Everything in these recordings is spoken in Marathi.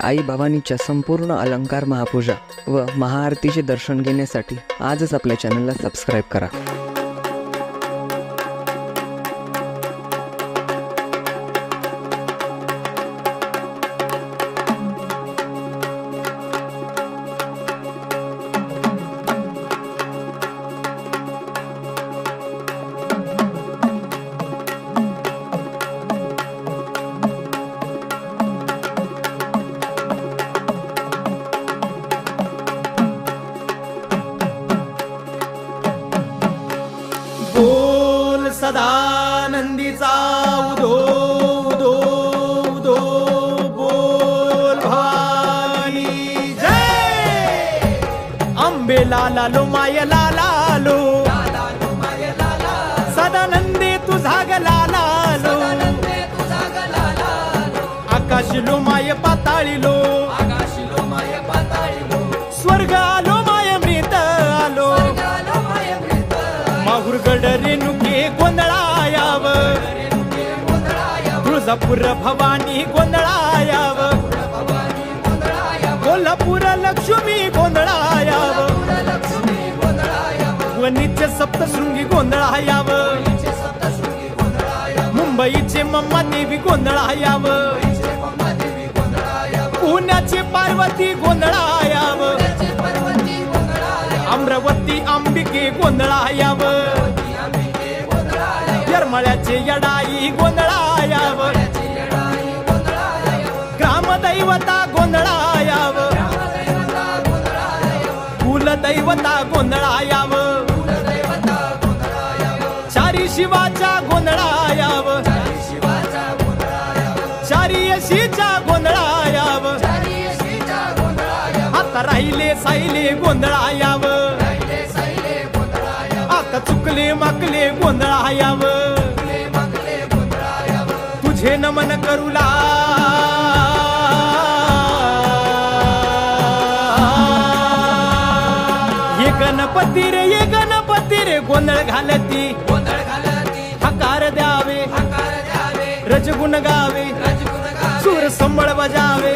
आई भवानीच्या संपूर्ण अलंकार महापूजा व महाआरतीचे दर्शन घेण्यासाठी आजच आपल्या चॅनलला सबस्क्राईब करा. सदानंदीचा उदो उदो उदो बोल भवानी जय. अंबे लाला लो माय लाला लो सदानंदे तुझा ग लाला लो. आकाश लो माय पाताळी लो स्वर्ग आलो माय मृत आलो. माहुरगड रेणुके गोंधळायाव तुळजापूर भवानी गोंधळायाव कोल्हापूर लक्ष्मी गोंधळायाव वणीचे सप्तशृंगी गोंधळायाव मुंबईचे मम्मा देवी गोंधळायाव पुण्याची पार्वती गोंधळायाव अमरावती अंबिके गोंधळायाव येरमाळ्याचे यडाई गोंधळायाव ग्रामदैवता गोंधळायाव कुलदैवता गोंधळायाव चारी शिवाच्या गोंधळायाव चारी यशीच्या गोंधळायाव आता राहिले साहिले गोंधळायाव आता चुकले माकले गोंधळायाव तुझे नमन करूला ये गणपती रे गोंधळ घालती हकार द्यावे रजगुण गावे सूर संबळ बजावे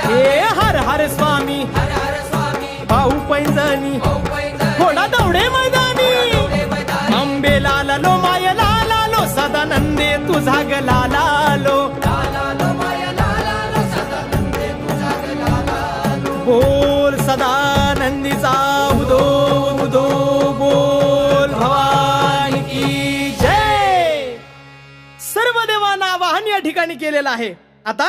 हे हर हर स्वामी भाऊ पैंजणी थोडा दौडे मैदानी. अंबे लाला लो माय लाला लो सदानंदे तुझा ग लाला लो बोल सदानंदीचा उदो उदो बोल भवानी की जय. सर्व देवांना आवाहन या ठिकाणी केलेलं आहे. आता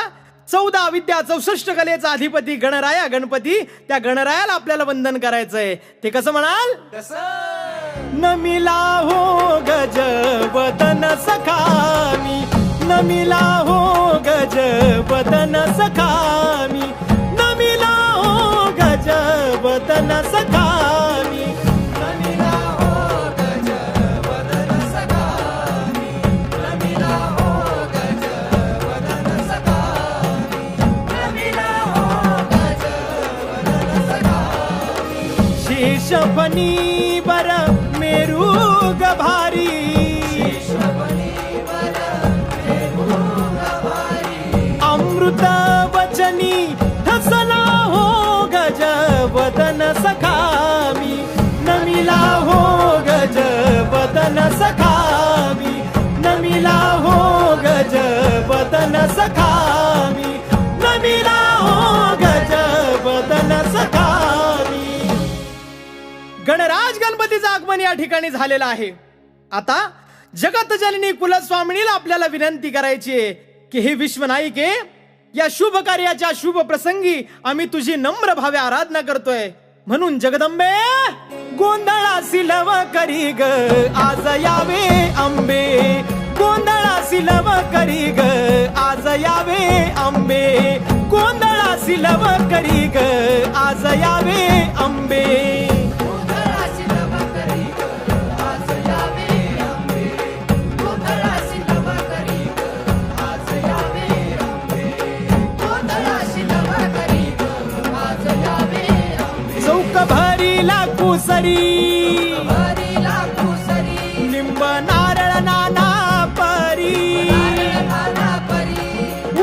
14 विद्या 64 कलेचा अधिपती गणराया गणपती, त्या गणरायाला आपल्याला वंदन करायचंय. ते कसं म्हणाल? नमिला हो गज वदन सखामी नमिला हो गज वदन सखामी नमिला हो गज वदन सखामी नमिला हो गज वदन सखामी नमिला हो गज वदन सखामी नमिला हो गज वदन सखामी. शेषफणी बर मेरू गभारी अमृत वचनी ठसला हो गज वदन सखामी नमिला हो गज वदन सखामी नमिला हो गज वदन सखामी नमिला हो गज वदन सखामी. गणराज गणपतीचं आगमन या ठिकाणी झालेलं आहे. आता जगत जननी कुलस्वामिनीला आपल्याला विनंती करायची आहे की हे विश्वनायिके, या शुभ कार्याच्या शुभ प्रसंगी आम्ही तुझी नम्र भावे आराधना करतोय. म्हणून जगदंबे गोंधळासी लव करी ग आज यावे अंबे गोंधळासी लव करी ग आज यावे अंबे गोंधळासी लव करी ग आज यावे अंबे. भरीला कुसरी लिंब नारळ नाना परी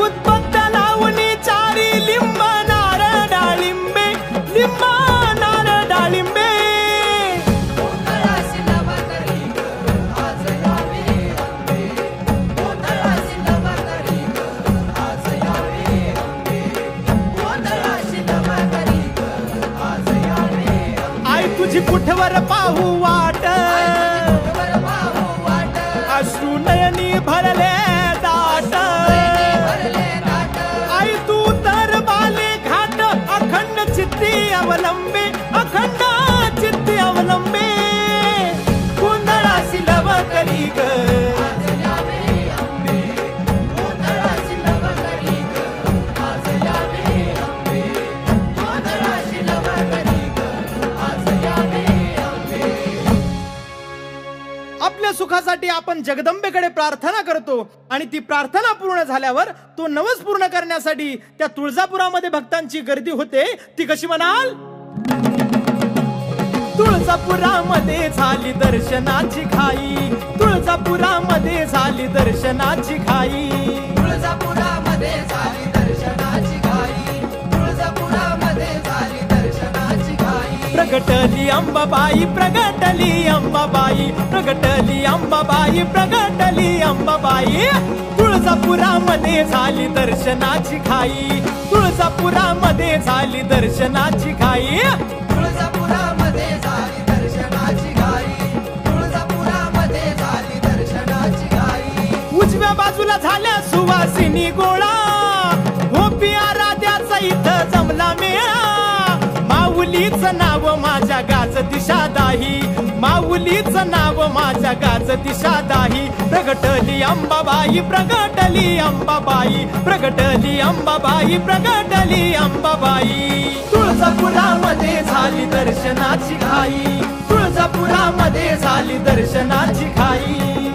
उत्पत्त लावणी चारी लिंब कुठवर पाहू वाट अश्रू नयनी भरले दाट आई तू तर बाले घाट अखंड चित्ती अवलंबे अखंड चित्ती अवलंबे गोंधळाशी लव करी ग आपल्या सुखासाठी आपण जगदंबेकडे प्रार्थना करतो आणि ती प्रार्थना पूर्ण झाल्यावर तो नवस पूर्ण करण्यासाठी त्या तुळजापुरामध्ये भक्तांची गर्दी होते. ती कशी म्हणाल? तुळजापुरामध्ये झाली दर्शनाची घाई तुळजापुरामध्ये झाली दर्शनाची घाई तुळजापुरामध्ये झाली दर्शनाची घाई तुळजापुरामध्ये झाली दर्शनाची घाई प्रगटली अंबाबाई प्रगटली अंबाबाई प्रगटली अंबाबाई प्रगटली अंबाबाई तुळजापुरामध्ये झाली दर्शनाची घाई तुळजापुरामध्ये झाली दर्शनाची घाई तुळजापुरामध्ये झाली दर्शनाची घाई तुळजापुरामध्ये झाली दर्शनाची घाई उजव्या बाजूला झाल्या सुवासिनी गोळा हो पिया राध्याचा इथं जमला मेळा माऊलीच नाव माझ्या गाज दिशा दाही माऊलीच नाव माझ्या गाज दिशा दाही प्रगटली अंबाबाई प्रगटली अंबाबाई प्रगटली अंबाबाई प्रगटली अंबाबाई तुळजापुरामध्ये झाली दर्शनाची घाई तुळजापुरामध्ये झाली दर्शनाची घाई